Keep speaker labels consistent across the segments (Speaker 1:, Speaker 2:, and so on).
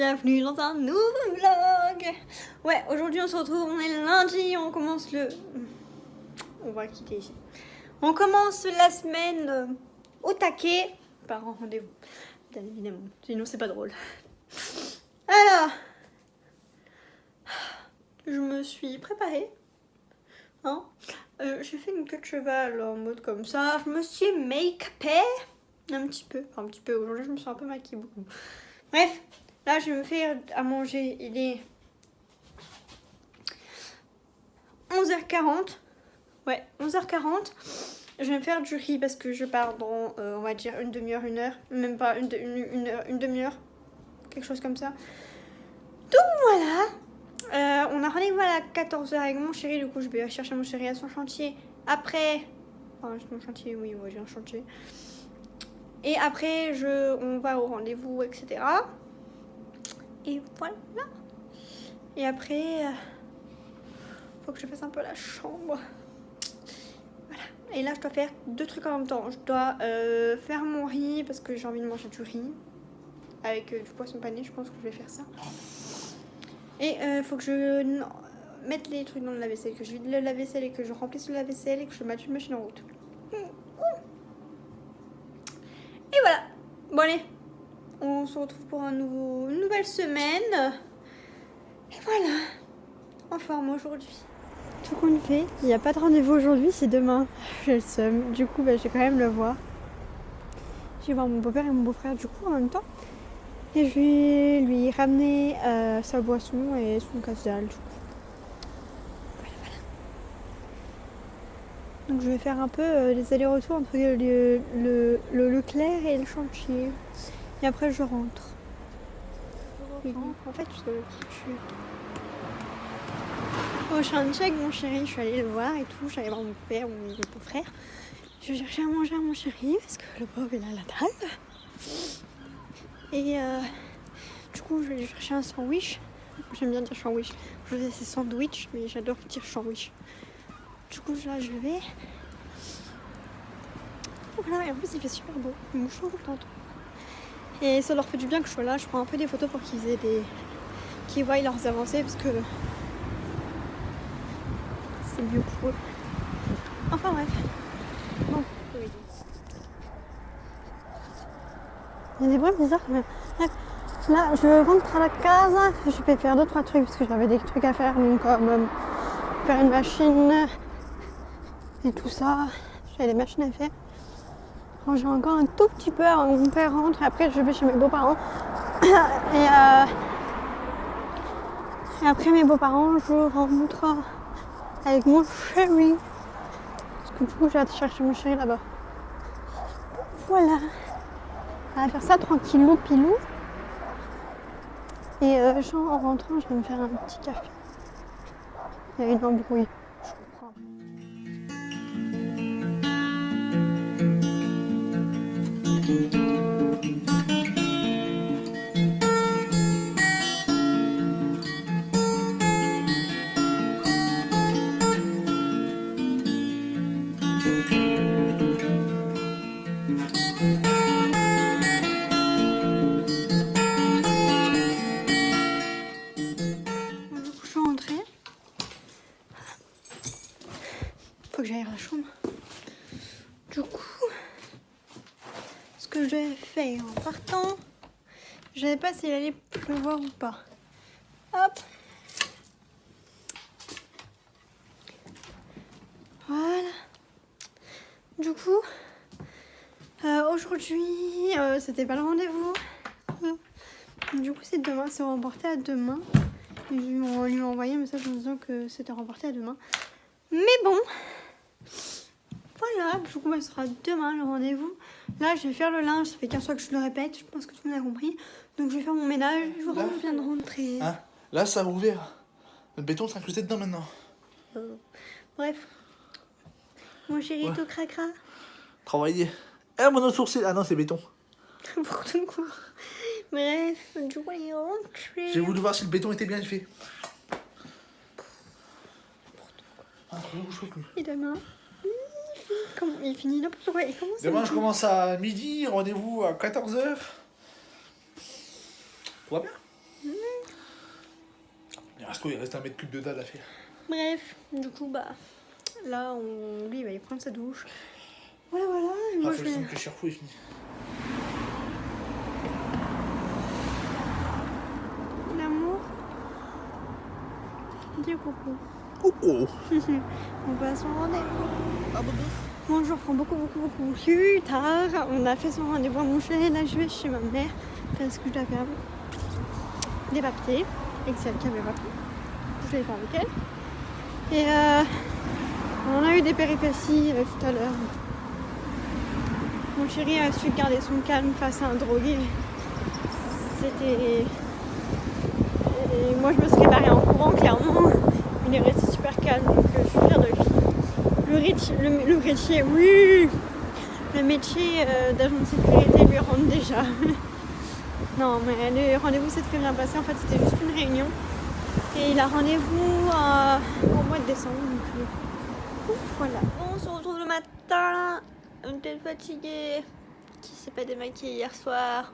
Speaker 1: bienvenue dans un nouveau vlog. Ouais, aujourd'hui on se retrouve, on est lundi, on commence le... On va quitter ici. On commence la semaine au taquet, par un rendez-vous, bien évidemment, sinon c'est pas drôle. Alors, je me suis préparée, hein. J'ai fait une queue de cheval en mode comme ça, je me suis make-upée un petit peu, aujourd'hui je me suis un peu maquillée beaucoup. Bref, là je vais me faire à manger, il est 11h40, ouais 11h40, je vais me faire du riz parce que je pars dans, on va dire une demi-heure, une heure, même pas une demi-heure, quelque chose comme ça. Donc voilà, on a rendez-vous à 14h avec mon chéri, du coup je vais chercher mon chéri à son chantier, après, enfin mon chantier, oui, j'ai un chantier. Et après, on va au rendez-vous, etc. Et voilà. Et après, faut que je fasse un peu la chambre. Voilà. Et là, je dois faire deux trucs en même temps. Je dois faire mon riz parce que j'ai envie de manger du riz. Avec du poisson pané, je pense que je vais faire ça. Et faut que je mette les trucs dans le lave-vaisselle, que je vide le lave-vaisselle et que je remplisse le lave-vaisselle et que je mette une machine en route. Et voilà. Bon allez, on se retrouve pour une nouvelle semaine. Et voilà, en forme aujourd'hui. Tout compte fait, il n'y a pas de rendez-vous aujourd'hui, c'est demain. J'ai le seum. Du coup, je vais quand même le voir. Je vais voir mon beau-père et mon beau-frère du coup en même temps. Et je vais lui ramener sa boisson et son casse-dalle. Voilà. Donc je vais faire un peu les allers-retours entre le Leclerc et le chantier. Et après je rentre. En fait, je suis au chantier avec mon chéri, je suis allée le voir et tout. J'allais voir mon père ou mon beau-frère. Je cherchais à manger à mon chéri parce que le pauvre il est à la table. Et du coup, je vais lui chercher un sandwich. J'aime bien dire sandwich. Je sais c'est sandwich, mais j'adore dire sandwich. Du coup, là, je vais. Voilà, et en plus, il fait super beau. Donc, je suis contente. Et ça leur fait du bien que je sois là. Je prends un peu des photos pour qu'ils voient leurs avancées parce que c'est mieux pour eux. Enfin, bref. Bon. Il y a des bruits bizarres quand même. Là, je rentre à la case. Je vais faire 2-3 trucs parce que j'avais des trucs à faire. Donc, comme faire une machine et tout ça. J'avais des machines à faire. Ranger encore un tout petit peu avant que mon père rentre. Et après, je vais chez mes beaux-parents. Et après mes beaux-parents, je rentre avec mon chéri. Parce que du coup, j'ai hâte de chercher mon chéri là-bas. Voilà. On va faire ça tranquillou pilou. Et en rentrant, je vais me faire un petit café. Il y a une embrouille. Je comprends. Faut que j'aille à la chambre. Du coup, ce que je vais faire en partant, je savais pas s'il allait pleuvoir ou pas. Hop. Voilà. Du coup, aujourd'hui, c'était pas le rendez-vous. Du coup, c'est demain, c'est reporté à demain. Ils lui ont envoyé un message en disant que c'était reporté à demain. Mais bon. Voilà, du coup, ce sera demain le rendez-vous. Là, je vais faire le linge, ça fait 15 fois que je le répète, je pense que tout le monde a compris. Donc, je vais faire mon ménage, je viens de rentrer.
Speaker 2: Hein, là, ça va ouvert. Le béton s'est incrusté dedans maintenant.
Speaker 1: Bref. Mon chéri, tout cracra.
Speaker 2: Travailler. Eh, mon autre sourcil. Ah non, c'est béton.
Speaker 1: Pour tout coup. Bref, du coup, il est rentré.
Speaker 2: J'ai voulu voir si le béton était bien fait. Ah,
Speaker 1: Et demain il finit n'importe quoi.
Speaker 2: Demain, je commence à midi, rendez-vous à 14h. Tout va bien? Et Rasco, il reste 1 m3 de dalle à faire.
Speaker 1: Bref, du coup, bah, là, lui, il va y prendre sa douche. Voilà, voilà. Et moi,
Speaker 2: Ah,
Speaker 1: je
Speaker 2: faut
Speaker 1: vais...
Speaker 2: que le chirfou est fini.
Speaker 1: L'amour. Dis coucou.
Speaker 2: Coucou.
Speaker 1: On passe son rendez-vous. Bon, je reprends beaucoup plus tard. On a fait son rendez-vous à Montchelin. Là, je vais chez ma mère parce que je dois faire des papiers et que c'est elle qui avait pas pu. Je vais les faire avec elle. Et on a eu des péripéties tout à l'heure. Mon chéri a su garder son calme face à un drogué. C'était... Et moi, je me serais barrée en courant, clairement. Il est resté super calme, donc je suis fière de lui. Le métier, oui. Le métier d'agent de sécurité lui rentre déjà. Non, mais le rendez-vous s'est très bien passé. En fait, c'était juste une réunion. Et il a rendez-vous au mois de décembre. Donc, voilà. Bon, on se retrouve le matin. On était fatiguée. Qui s'est pas démaquillé hier soir?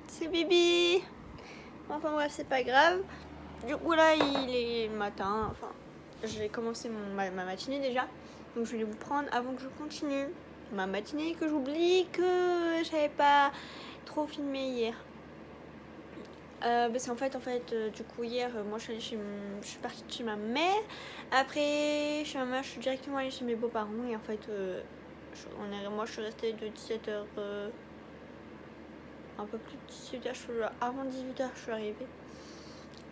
Speaker 1: C'est Bibi. Enfin bref, c'est pas grave. Du coup là, il est matin. Enfin, j'ai commencé ma matinée déjà. Donc je vais vous prendre avant que je continue ma matinée, que j'oublie que j'avais pas trop filmé hier. Parce qu'en fait, du coup hier, moi je suis partie de chez ma mère. Après, chez ma mère, je suis directement allée chez mes beaux-parents. Et en fait, moi je suis restée de 17h, un peu plus de 18h, avant 18h je suis arrivée.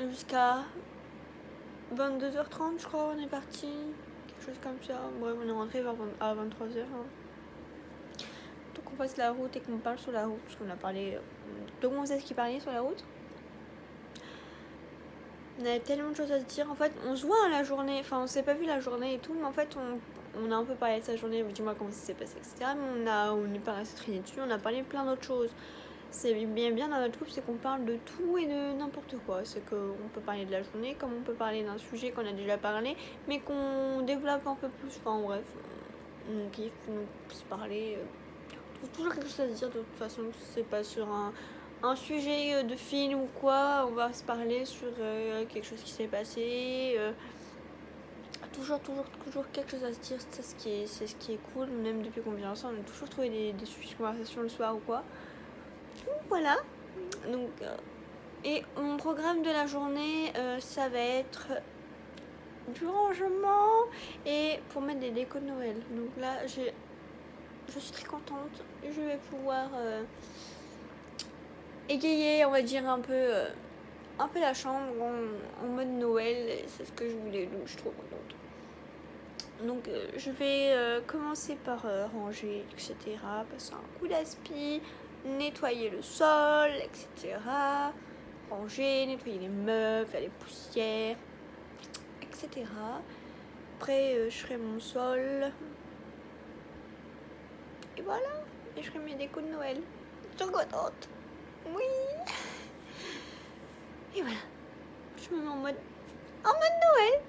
Speaker 1: Jusqu'à 22h30 je crois, on est parti. Quelque chose comme ça. Bref, on est rentré à 23h. Donc on fasse la route et qu'on parle sur la route. Parce qu'on a parlé de gonzesses qui parlaient sur la route. On a tellement de choses à se dire. En fait, on se voit à la journée. Enfin, on s'est pas vu la journée et tout. Mais en fait, on a un peu parlé de sa journée. Dis-moi comment ça s'est passé, etc. Mais on n'est pas resté traîné dessus. On a parlé de plein d'autres choses. C'est bien dans notre couple, c'est qu'on parle de tout et de n'importe quoi. C'est qu'on peut parler de la journée, comme on peut parler d'un sujet qu'on a déjà parlé, mais qu'on développe un peu plus. Enfin bref, on kiffe, on peut se parler. On trouve toujours quelque chose à se dire de toute façon. C'est pas sur un sujet de film ou quoi. On va se parler sur quelque chose qui s'est passé. Toujours quelque chose à se dire. C'est ce qui est cool. Même depuis qu'on vient ensemble, on a toujours trouvé des sujets de conversation le soir ou quoi. Voilà, donc et mon programme de la journée, ça va être du rangement et pour mettre des décos de Noël. Donc là, je suis très contente. Je vais pouvoir égayer, on va dire, un peu la chambre en mode Noël. C'est ce que je voulais, donc je suis trop contente. Donc je vais commencer par ranger, etc. Passer un coup d'aspi, nettoyer le sol, etc. Ranger, nettoyer les meubles, faire les poussières, etc. Après, je ferai mon sol. Et voilà. Et je ferai mes décos de Noël. Je suis contente. Oui. Et voilà. Je me mets en mode Noël.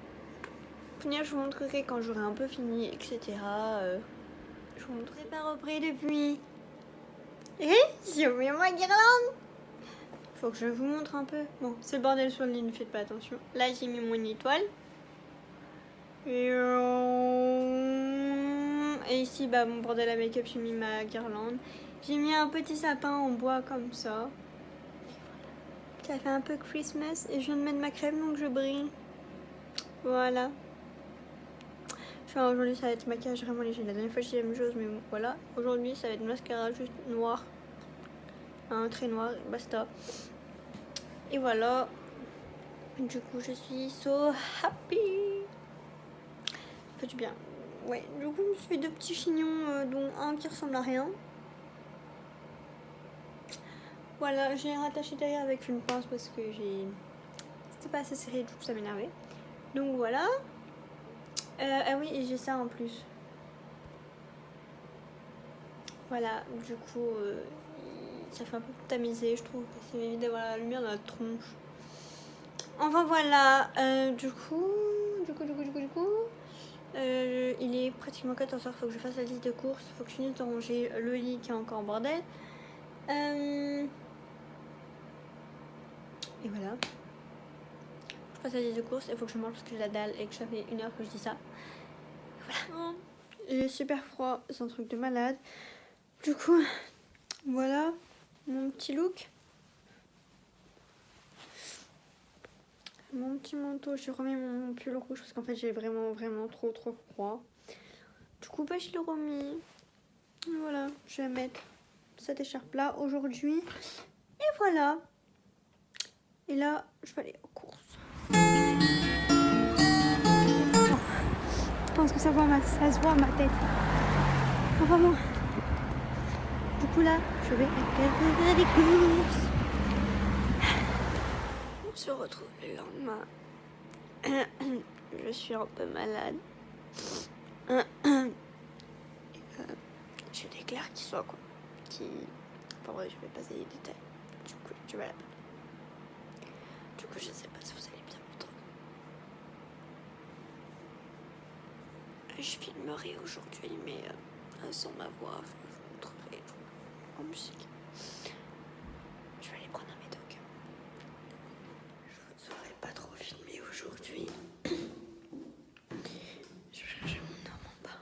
Speaker 1: Finir, je vous montrerai quand j'aurai un peu fini, etc. Je vous montrerai pas repris depuis. Et j'ai oublié ma guirlande. Faut que je vous montre un peu. Bon, c'est le bordel sur le lit, ne faites pas attention. Là, j'ai mis mon étoile. Et ici, bah, mon bordel à make-up, j'ai mis ma guirlande. J'ai mis un petit sapin en bois comme ça. Ça fait un peu Christmas. Et je viens de mettre ma crème, donc je brille. Voilà. Aujourd'hui, ça va être maquillage vraiment léger. La dernière fois, j'ai dit la même chose, mais bon, voilà. Aujourd'hui, ça va être mascara juste noir. Un trait noir, basta. Et voilà. Du coup, je suis so happy. Ça fait du bien. Ouais, du coup, je me suis fait 2 petits chignons, dont un qui ressemble à rien. Voilà, j'ai rattaché derrière avec une pince parce que c'était pas assez serré, du coup, ça m'énervait. Donc voilà. Ah oui, et j'ai ça en plus. Voilà, du coup, ça fait un peu tamisé, je trouve. C'est évite d'avoir la lumière dans la tronche. Enfin voilà, du coup, il est pratiquement 14h, faut que je fasse la liste de courses, faut que je finisse de ranger le lit qui est encore en bordel. Et voilà. Je passe à la liste de courses, il faut que je mange parce que j'ai la dalle et que ça fait 1 heure que je dis ça. Voilà. J'ai super froid, c'est un truc de malade. Du coup, voilà mon petit look. Mon petit manteau, je remets mon pull rouge parce qu'en fait j'ai vraiment trop froid. Du coup, bah, je l'ai remis. Voilà, je vais mettre cette écharpe là aujourd'hui. Et voilà. Et là, je vais aller aux courses. Je pense que ça se voit ma tête. Enfin bon. Du coup là, je vais faire des courses. On se retrouve le lendemain. Je suis un peu malade. J'ai des clairs qui sont quoi. Enfin ouais, je vais passer les détails. Du coup, tu vas là-bas. Du coup, je sais pas si vous allez bien m'entendre. Je filmerai aujourd'hui, mais sans ma voix. Enfin, je vous montrerai en musique. Je vais aller prendre un médoc. Je ne saurais pas trop filmer aujourd'hui. Je vais chercher mon homme en bas.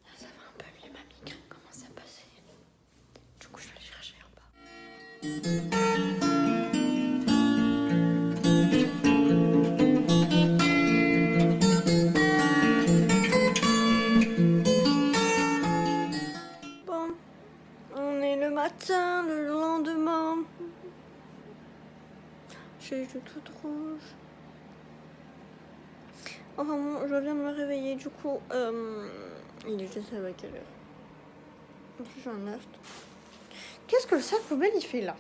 Speaker 1: Là, ça va un peu mieux, ma migraine commence à passer. Du coup, je vais aller chercher en bas. Bon, on est le matin, le lendemain. J'ai les yeux toutes rouges. Enfin bon, je viens de me réveiller, du coup, il est juste à quelle heure? En plus, j'ai un œuf. Qu'est-ce que le sac poubelle il fait là?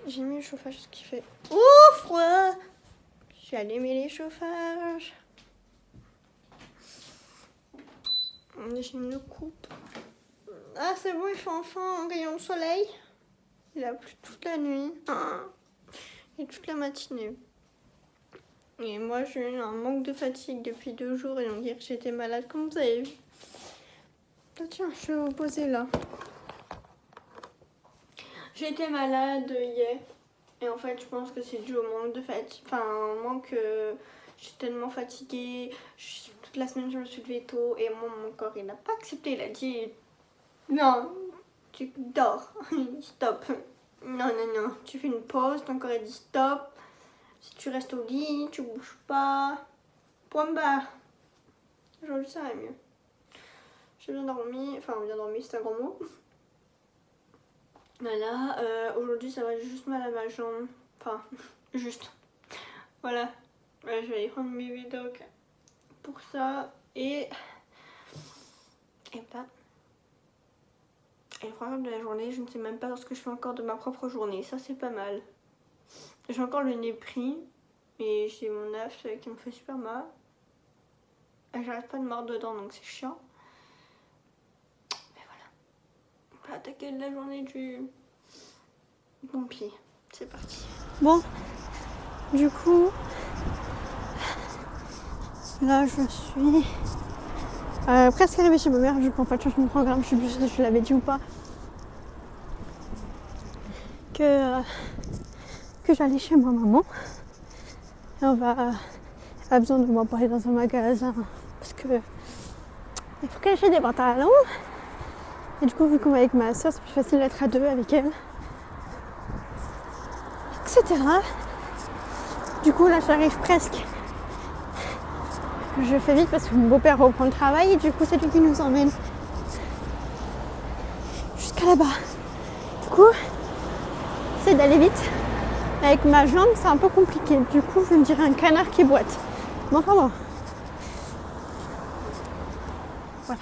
Speaker 1: J'ai mis le chauffage, ce qui fait froid. J'ai allumé les chauffages. J'ai une coupe. Ah, c'est bon, il fait enfin un rayon de soleil. Il a plu toute la nuit et toute la matinée. Et moi, j'ai eu un manque de fatigue depuis 2 jours et on dirait que j'étais malade, comme vous avez vu. Ah, tiens, je vais vous poser là. J'étais malade hier. Et en fait, je pense que c'est dû au manque de fatigue. Enfin, au manque... j'étais tellement fatiguée. Toute la semaine, je me suis levée tôt. Et moi, mon corps, il n'a pas accepté. Il a dit... Non, tu dors. Stop. Non. Tu fais une pause. Ton corps, il dit stop. Si tu restes au lit, tu bouges pas. Point barre. Aujourd'hui, ça va mieux. J'ai bien dormi. Enfin, bien dormi, c'est un grand mot. Voilà, aujourd'hui ça va juste mal à ma jambe. Enfin, juste. Voilà. Je vais aller prendre mes médocs pour ça. Et voilà. Et le programme de la journée, je ne sais même pas ce que je fais encore de ma propre journée. Ça, c'est pas mal. J'ai encore le nez pris. Et j'ai mon œuf qui me fait super mal. Et j'arrête pas de mordre dedans, donc c'est chiant. On va attaquer la journée du pompier. C'est parti. Bon, du coup, là je suis presque arrivée chez ma mère. Du coup, en fait, je change mon programme. Je sais plus si je l'avais dit ou pas. Que j'allais chez ma maman. Et elle a besoin de moi pour aller dans un magasin. Parce que il faut qu'elle achète des pantalons. Et du coup, vu qu'on va avec ma soeur, c'est plus facile d'être à 2 avec elle. Etc. Du coup, là, j'arrive presque. Je fais vite parce que mon beau-père reprend le travail et du coup, c'est lui qui nous emmène jusqu'à là-bas. Du coup, c'est d'aller vite. Avec ma jambe, c'est un peu compliqué. Du coup, je me dirais un canard qui boite. Bon, enfin bon. Voilà.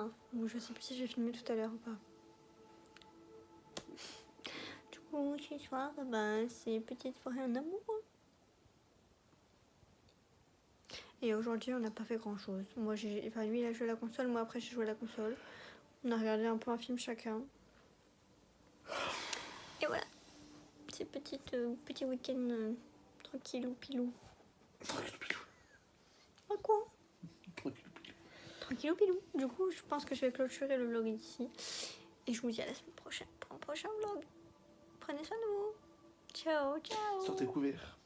Speaker 1: demain. Ou je sais plus si j'ai filmé tout à l'heure ou pas. Du coup, ce soir, c'est petite soirée en amour. Et aujourd'hui, on n'a pas fait grand chose. Moi, lui, il a joué à la console. Moi, après, j'ai joué à la console. On a regardé un peu un film chacun. Et voilà. C'est petit week-end tranquillou pilou. Ah quoi? Tranquillou pilou. Du coup, je pense que je vais clôturer le vlog ici. Et je vous dis à la semaine prochaine pour un prochain vlog. Prenez soin de vous. Ciao, ciao.
Speaker 2: Sortez couverts.